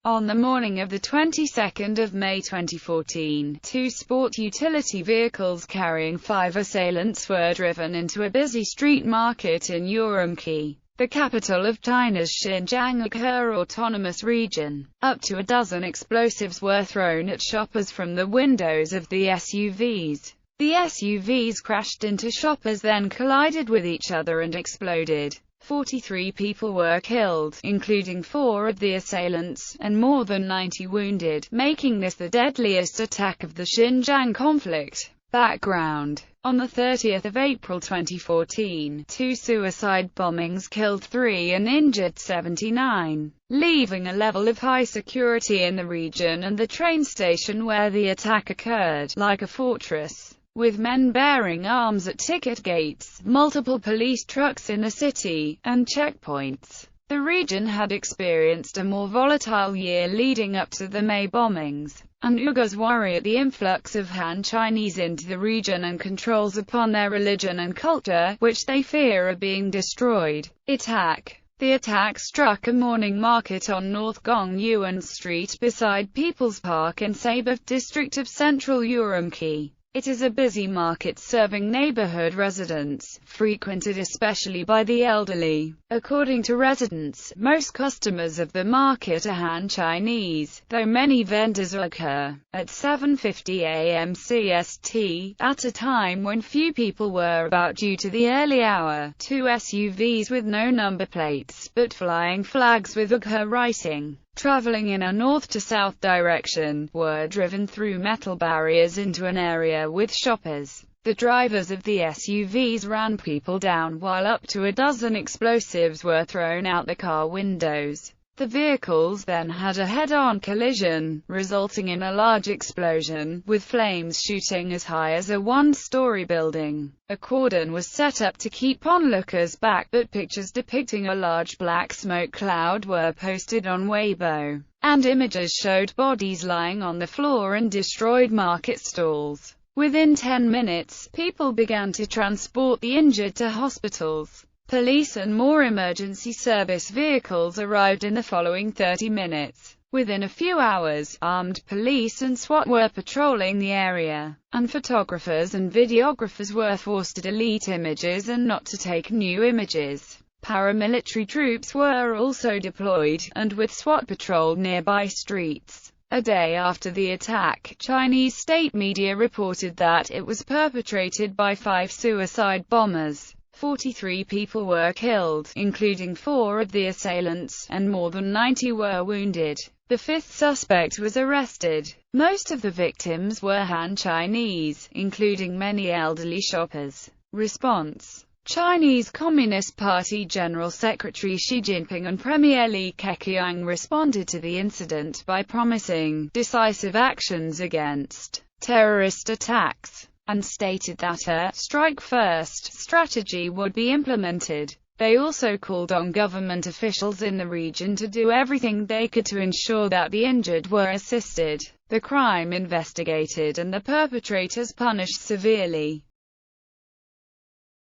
On the morning of the 22nd of May 2014, two sport utility vehicles carrying 5 assailants were driven into a busy street market in Ürümqi, the capital of China's Xinjiang Uyghur Autonomous Region. Up to a dozen explosives were thrown at shoppers from the windows of the SUVs. The SUVs crashed into shoppers, then collided with each other and exploded. 43 people were killed, including 4 of the assailants, and more than 90 wounded, making this the deadliest attack of the Xinjiang conflict. Background: on the 30th of April 2014, 2 suicide bombings killed 3 and injured 79, leaving a level of high security in the region and the train station where the attack occurred, like a fortress, with men bearing arms at ticket gates, multiple police trucks in the city, and checkpoints. The region had experienced a more volatile year leading up to the May bombings, and Uyghurs worry at the influx of Han Chinese into the region and controls upon their religion and culture, which they fear are being destroyed. The attack struck a morning market on North Gongyuan Street beside People's Park in Sabah district of central Ürümqi. It is a busy market serving neighborhood residents, frequented especially by the elderly. According to residents, most customers of the market are Han Chinese, though many vendors occur. At 7:50 a.m. CST, at a time when few people were about due to the early hour, 2 SUVs with no number plates, but flying flags with Uyghur writing, traveling in a north to south direction, were driven through metal barriers into an area with shoppers. The drivers of the SUVs ran people down while up to a dozen explosives were thrown out the car windows. The vehicles then had a head-on collision, resulting in a large explosion, with flames shooting as high as a 1-story building. A cordon was set up to keep onlookers back, but pictures depicting a large black smoke cloud were posted on Weibo, and images showed bodies lying on the floor and destroyed market stalls. Within 10 minutes, people began to transport the injured to hospitals. Police and more emergency service vehicles arrived in the following 30 minutes. Within a few hours, armed police and SWAT were patrolling the area, and photographers and videographers were forced to delete images and not to take new images. Paramilitary troops were also deployed, and with SWAT patrolled nearby streets. A day after the attack, Chinese state media reported that it was perpetrated by 5 suicide bombers. 43 people were killed, including 4 of the assailants, and more than 90 were wounded. The 5th suspect was arrested. Most of the victims were Han Chinese, including many elderly shoppers. Response: Chinese Communist Party General Secretary Xi Jinping and Premier Li Keqiang responded to the incident by promising decisive actions against terrorist attacks, and stated that a strike-first strategy would be implemented. They also called on government officials in the region to do everything they could to ensure that the injured were assisted, the crime investigated and the perpetrators punished severely.